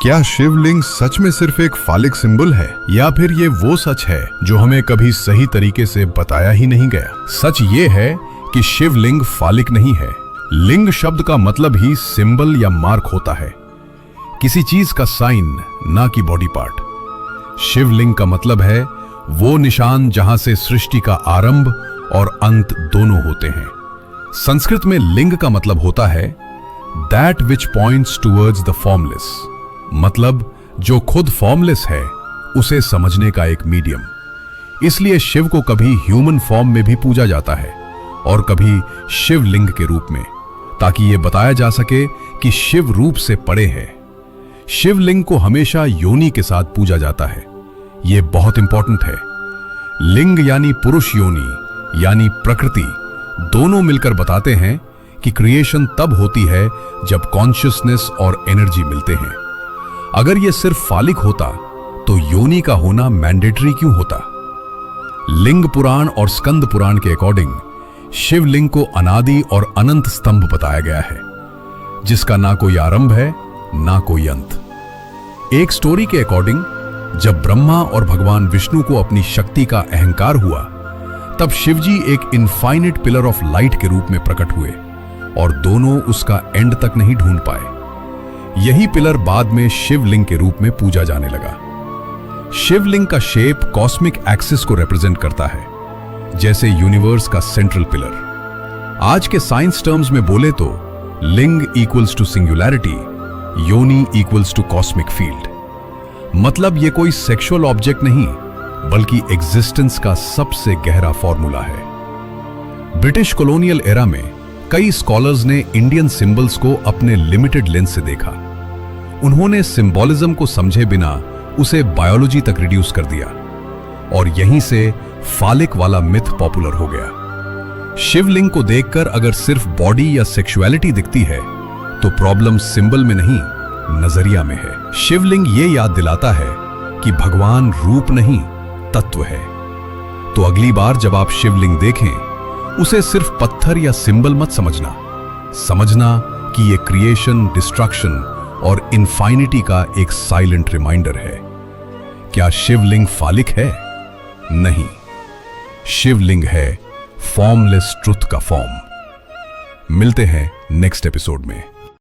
क्या शिवलिंग सच में सिर्फ एक फालिक सिंबल है या फिर ये वो सच है जो हमें कभी सही तरीके से बताया ही नहीं गया? सच ये है कि शिवलिंग फालिक नहीं है। लिंग शब्द का मतलब ही सिंबल या मार्क होता है, किसी चीज का साइन, ना कि बॉडी पार्ट। शिवलिंग का मतलब है वो निशान जहां से सृष्टि का आरंभ और अंत दोनों होते हैं। संस्कृत में लिंग का मतलब होता है that which points towards the formless, मतलब जो खुद फॉर्मलेस है उसे समझने का एक मीडियम। इसलिए शिव को कभी ह्यूमन फॉर्म में भी पूजा जाता है और कभी शिवलिंग के रूप में, ताकि यह बताया जा सके कि शिव रूप से परे है। शिवलिंग को हमेशा योनि के साथ पूजा जाता है, यह बहुत इंपॉर्टेंट है। लिंग यानी पुरुष योनि यानी प्रकृति, दोनों मिलकर बताते हैं कि क्रिएशन तब होती है जब कॉन्शियसनेस और एनर्जी मिलते हैं। अगर यह सिर्फ फालिक होता तो योनि का होना मैंडेटरी क्यों होता? लिंग पुराण और स्कंद पुराण के अकॉर्डिंग शिवलिंग को अनादि और अनंत स्तंभ बताया गया है, जिसका ना कोई आरंभ है ना कोई अंत। एक स्टोरी के अकॉर्डिंग जब ब्रह्मा और भगवान विष्णु को अपनी शक्ति का अहंकार हुआ, तब शिवजी एक इनफाइनिट पिलर ऑफ लाइट के रूप में प्रकट हुए और दोनों उसका एंड तक नहीं ढूंढ पाए। यही पिलर बाद में शिवलिंग के रूप में पूजा जाने लगा। शिवलिंग का शेप कॉस्मिक एक्सिस को रिप्रेजेंट करता है, जैसे यूनिवर्स का सेंट्रल पिलर। आज के साइंस टर्म्स में बोले तो लिंग इक्वल्स टू सिंगुलैरिटी, योनि इक्वल्स टू कॉस्मिक फील्ड। मतलब ये कोई सेक्सुअल ऑब्जेक्ट नहीं, बल्कि एग्जिस्टेंस का सबसे गहरा फॉर्मूला है। ब्रिटिश कॉलोनियल एरा में कई स्कॉलर्स ने इंडियन सिंबल्स को अपने लिमिटेड लेंस से देखा। उन्होंने सिंबॉलिज्म को समझे बिना उसे बायोलॉजी तक रिड्यूस कर दिया और यहीं से फालिक वाला मिथ पॉपुलर हो गया। शिवलिंग को देखकर अगर सिर्फ बॉडी या सेक्सुअलिटी दिखती है तो प्रॉब्लम सिंबल में नहीं, नजरिया में है। शिवलिंग ये याद दिलाता है कि भगवान रूप नहीं, तत्व है। तो अगली बार जब आप शिवलिंग देखें, उसे सिर्फ पत्थर या सिंबल मत समझना कि यह क्रिएशन, डिस्ट्रक्शन और इनफाइनिटी का एक साइलेंट रिमाइंडर है। क्या शिवलिंग फालिक है? नहीं, शिवलिंग है फॉर्मलेस ट्रुथ का फॉर्म। मिलते हैं नेक्स्ट एपिसोड में।